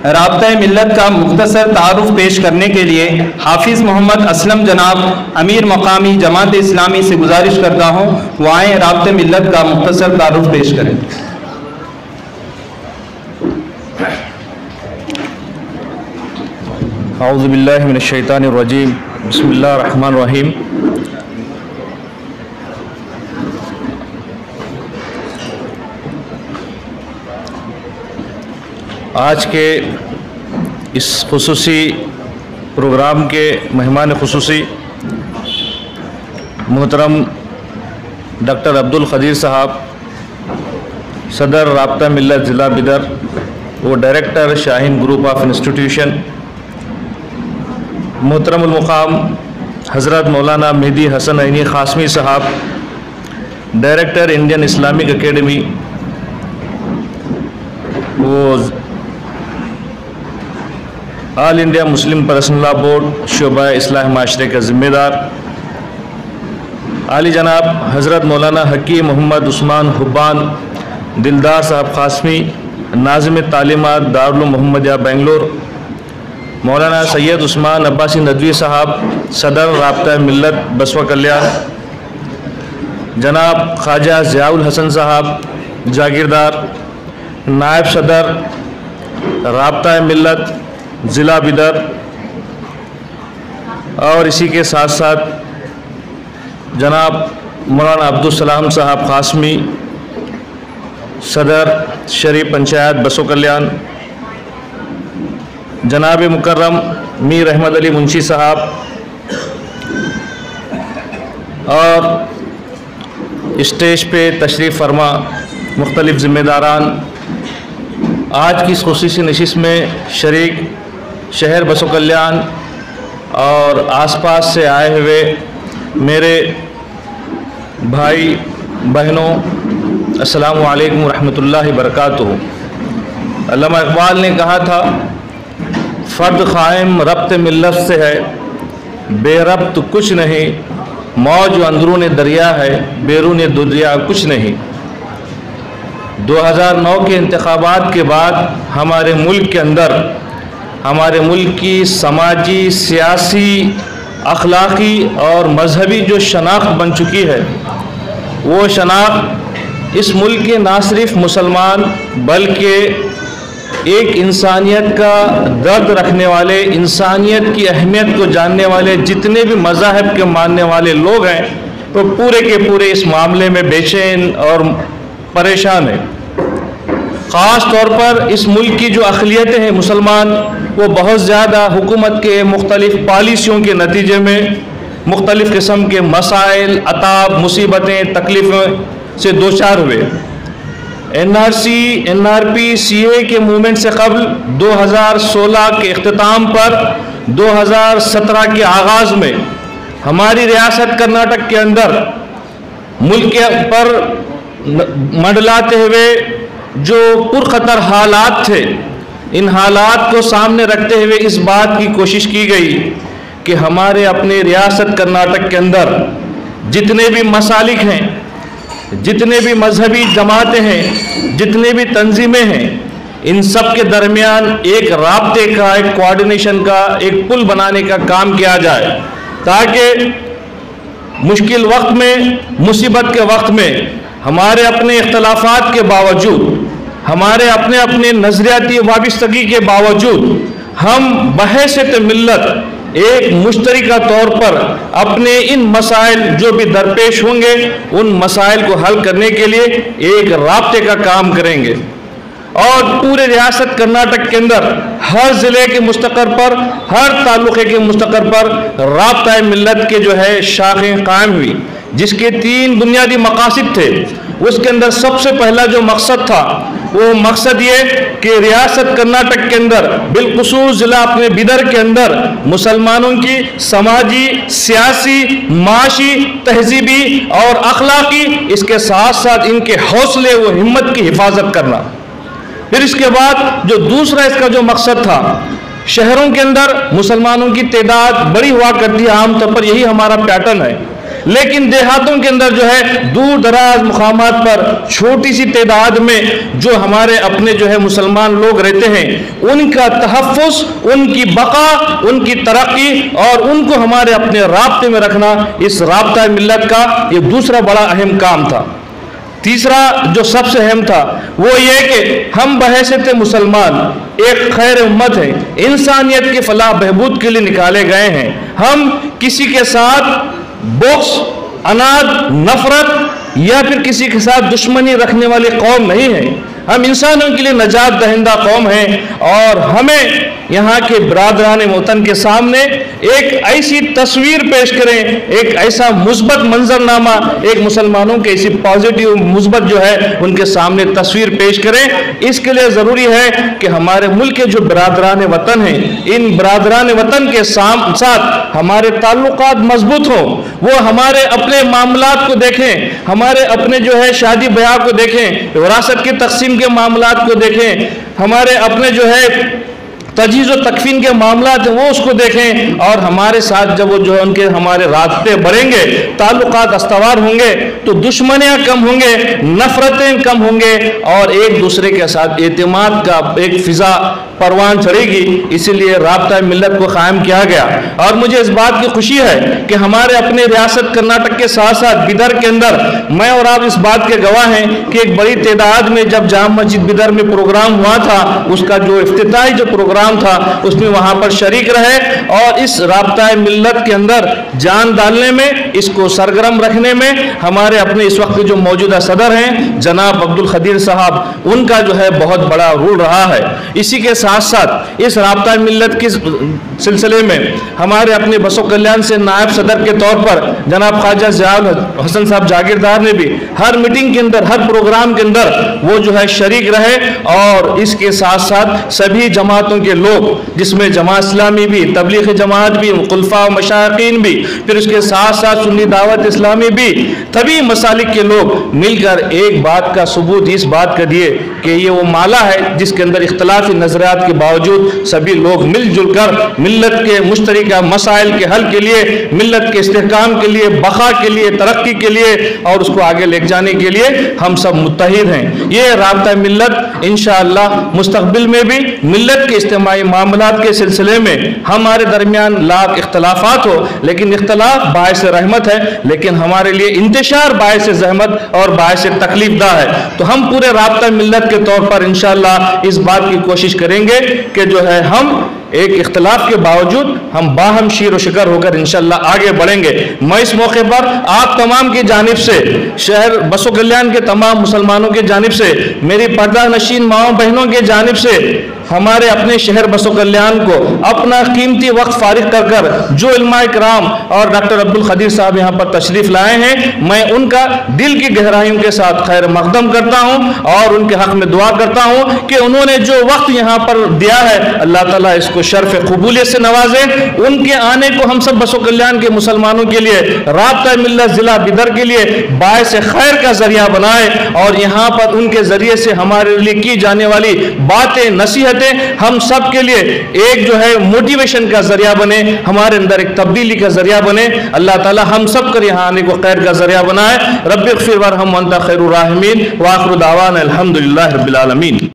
رابطہ ملت کا مختصر تعارف پیش کرنے کے لیے حافظ محمد اسلم جناب امیر مقامی جماعت اسلامی سے گزارش کرتا ہوں وہ آئیں رابطہ ملت کا مختصر تعارف پیش کریں۔ اعوذ باللہ من الشیطان الرجیم، بسم اللہ الرحمن الرحیم۔ آج کے اس خصوصی پروگرام کے مہمان خصوصی محترم ڈاکٹر عبدالقدیر صاحب، صدر رابطہ ملت ضلع بیدر و director Shaheen group of institution, محترم المقام حضرت مولانا مہدی حسن عینی قاسمی صاحب، ڈائریکٹر انڈین اسلامک اکیڈمی، وہ آل انڈیا مسلم پرسنل لا بورڈ شعبہ اصلاح معاشرے کا ذمہ دار، عالی جناب حضرت مولانا حکیم محمد عثمان حبان دلدار صاحب قاسمی، ناظم تعلیمات دارالعلوم محمدیہ بنگلور، مولانا سید عثمان عباسی ندوی صاحب، صدر رابطہ ملت بسوا کلیان، جناب خواجہ ضیاء الحسن صاحب جاگیردار، نائب صدر رابطہ ملت ضلع بیدر، اور اسی کے ساتھ ساتھ جناب مولانا عبدالسلام صاحب قاسمی، صدر شریف پنچایت بسوا کلیان، جناب مکرم میر احمد علی منشی صاحب، اور اسٹیج پہ تشریف فرما مختلف ذمہ داران، آج کی اس خصوصی نشست میں شریک شہر بسوا کلیان اور آس پاس سے آئے ہوئے میرے بھائی بہنوں، السلام علیکم ورحمۃ اللہ وبرکاتہ۔ علامہ اقبال نے کہا تھا، فرد قائم ربط ملت سے ہے، بے ربط کچھ نہیں، موج اندرون دریا ہے، بیرون دریا کچھ نہیں۔ 2009 کے انتخابات کے بعد ہمارے ملک کے اندر ہمارے ملک کی سماجی، سیاسی، اخلاقی اور مذہبی جو شناخت بن چکی ہے، وہ شناخت اس ملک کے نہ صرف مسلمان بلکہ ایک انسانیت کا درد رکھنے والے، انسانیت کی اہمیت کو جاننے والے جتنے بھی مذاہب کے ماننے والے لوگ ہیں، وہ پورے کے پورے اس معاملے میں بے چین اور پریشان ہیں۔ خاص طور پر اس ملک کی جو اقلیتیں ہیں مسلمان، وہ بہت زیادہ حکومت کے مختلف پالیسیوں کے نتیجے میں مختلف قسم کے مسائل، عطاب، مصیبتیں، تکلیفوں سے دوچار ہوئے۔ این آر پی سی اے کے موومنٹ سے قبل 2016 کے اختتام پر 2017 کے آغاز میں ہماری ریاست کرناٹک کے اندر ملک پر منڈلاتے ہوئے جو پرخطر حالات تھے، ان حالات کو سامنے رکھتے ہوئے اس بات کی کوشش کی گئی کہ ہمارے اپنے ریاست کرناٹک کے اندر جتنے بھی مسالک ہیں، جتنے بھی مذہبی جماعتیں ہیں، جتنے بھی تنظیمیں ہیں، ان سب کے درمیان ایک رابطے کا، ایک کوارڈینیشن کا، ایک پل بنانے کا کام کیا جائے، تاکہ مشکل وقت میں، مصیبت کے وقت میں ہمارے اپنے اختلافات کے باوجود، ہمارے اپنے نظریاتی وابستگی کے باوجود، ہم بحیثیت ملت ایک مشترکہ طور پر اپنے ان مسائل جو بھی درپیش ہوں گے، ان مسائل کو حل کرنے کے لیے ایک رابطے کا کام کریں گے۔ اور پورے ریاست کرناٹک کے اندر ہر ضلع کے مستقر پر، ہر تعلقے کے مستقر پر رابطہ ملت کے جو ہے شاخیں قائم ہوئی، جس کے 3 بنیادی مقاصد تھے۔ اس کے اندر سب سے پہلا جو مقصد تھا، وہ مقصد یہ کہ ریاست کرناٹک کے اندر، بالخصوص ضلع اپنے بیدر کے اندر، مسلمانوں کی سماجی، سیاسی، معاشی، تہذیبی اور اخلاقی، اس کے ساتھ ساتھ ان کے حوصلے و ہمت کی حفاظت کرنا۔ پھر اس کے بعد جو دوسرا اس کا جو مقصد تھا، شہروں کے اندر مسلمانوں کی تعداد بڑی ہوا کرتی ہے، عام طور پر یہی ہمارا پیٹرن ہے، لیکن دیہاتوں کے اندر جو ہے دور دراز مقامات پر چھوٹی سی تعداد میں جو ہمارے اپنے جو ہے مسلمان لوگ رہتے ہیں، ان کا تحفظ، ان کی بقا، ان کی ترقی اور ان کو ہمارے اپنے رابطے میں رکھنا اس رابطہ ملت کا یہ دوسرا بڑا اہم کام تھا۔ تیسرا جو سب سے اہم تھا وہ یہ کہ ہم بحیثیت مسلمان ایک خیر امت ہے، انسانیت کی فلاح بہبود کے لیے نکالے گئے ہیں۔ ہم کسی کے ساتھ بغض، عناد، نفرت یا پھر کسی کے ساتھ دشمنی رکھنے والی قوم نہیں ہے، ہم انسانوں کے لیے نجات دہندہ قوم ہیں، اور ہمیں یہاں کے برادران وطن کے سامنے ایک ایسی تصویر پیش کریں، ایک ایسا مثبت منظرنامہ، ایک مسلمانوں کے ایسی پازیٹیو مثبت جو ہے ان کے سامنے تصویر پیش کریں۔ اس کے لیے ضروری ہے کہ ہمارے ملک کے جو برادران وطن ہیں، ان برادران وطن کے ساتھ ہمارے تعلقات مضبوط ہوں، وہ ہمارے اپنے معاملات کو دیکھیں، ہمارے اپنے جو ہے شادی بیاہ کو دیکھیں، وراثت کی تقسیم کے معاملات کو دیکھیں، ہمارے اپنے جو ہے تجہیز و تکفین کے معاملات ہیں وہ اس کو دیکھیں، اور ہمارے ساتھ جب وہ جو ہے ان کے ہمارے رابطے بڑھیں گے، تعلقات استوار ہوں گے تو دشمنیاں کم ہوں گے، نفرتیں کم ہوں گے، اور ایک دوسرے کے ساتھ اعتماد کا ایک فضا پروان چڑھے گی۔ اسی لیے رابطہ ملت کو قائم کیا گیا، اور مجھے اس بات کی خوشی ہے کہ ہمارے اپنے ریاست کرناٹک کے ساتھ ساتھ بیدر کے اندر میں اور آپ اس بات کے گواہ ہیں کہ ایک بڑی تعداد میں جب جامع مسجد بیدر میں پروگرام ہوا تھا، اس کا جو افتتاحی جو پروگرام تھا اس میں وہاں پر شریک رہے، اور اس رابطہ ملت کے اندر جان ڈالنے میں، اس کو سرگرم رکھنے میں ہمارے اپنے اس وقت جو موجودہ صدر ہیں جناب عبدالقدیر صاحب، ان کا جو ہے بہت بڑا رول رہا ہے۔ اسی کے ساتھ ساتھ اس رابطہ ملت کے سلسلے میں ہمارے اپنے بسو کلیان سے نائب صدر کے طور پر جناب خواجہ ضیاء الحسن صاحب جاگیردار نے بھی ہر میٹنگ کے اندر، ہر پروگرام کے اندر وہ جو ہے شریک رہے، اور اس کے ساتھ ساتھ سبھی جماعتوں کے لوگ، جس میں جماعت اسلامی بھی، تبلیغ جماعت بھی، خلفاء و مشائقین بھی، پھر اس کے ساتھ ساتھ سنی دعوت اسلامی بھی، سبھی مسالک کے لوگ مل کر ایک بات کا ثبوت اس بات کا دیے کہ یہ وہ مالا ہے جس کے اندر اختلافی نظریات کے باوجود سبھی لوگ مل جل کر ملت کے مشترکہ مسائل کے حل کے لیے، ملت کے استحکام کے لیے، بقا کے لیے، ترقی کے لیے اور اس کو آگے لے جانے کے لیے ہم سب متحد ہیں۔ یہ رابطہ ملت انشاءاللہ مستقبل میں بھی ملت کے اجتماعی معاملات کے سلسلے میں ہمارے درمیان لاکھ اختلافات ہو، لیکن اختلاف باعث رحمت ہے، لیکن ہمارے لیے انتشار باعث زحمت اور باعث تکلیف دہ ہے۔ تو ہم پورے رابطہ ملت کے طور پر انشاءاللہ اس بات کی کوشش کریں گے کہ جو ہے ہم ایک اختلاف کے باوجود ہم باہم شیر و شکر ہو کر انشاءاللہ آگے بڑھیں گے۔ میں اس موقع پر آپ تمام کی جانب سے، شہر بسو کلیان کے تمام مسلمانوں کی جانب سے، میری پردہ نشین ماؤں بہنوں کی جانب سے، ہمارے اپنے شہر بسو کلیان کو اپنا قیمتی وقت فارغ کر جو علماء کرام اور ڈاکٹر عبدالقدیر صاحب یہاں پر تشریف لائے ہیں، میں ان کا دل کی گہرائیوں کے ساتھ خیر مقدم کرتا ہوں اور ان کے حق میں دعا کرتا ہوں کہ انہوں نے جو وقت یہاں پر دیا ہے اللہ تعالیٰ اس کو شرف قبولیت سے نوازے۔ ان کے آنے کو ہم سب بسو کلیان کے مسلمانوں کے لیے، رابطہ ملت ضلع بیدر کے لیے باعث خیر کا ذریعہ بنائے، اور یہاں پر ان کے ذریعے سے ہمارے لیے کی جانے والی باتیں، نصیحتیں ہم سب کے لیے ایک جو ہے موٹیویشن کا ذریعہ بنے، ہمارے اندر ایک تبدیلی کا ذریعہ بنے۔ اللہ تعالی ہم سب کر یہاں آنے کو خیر کا ذریعہ بنائے۔ رب اغفر وارحم وانت خیر الراحمین، وآخر دعوانا الحمدللہ رب العالمین۔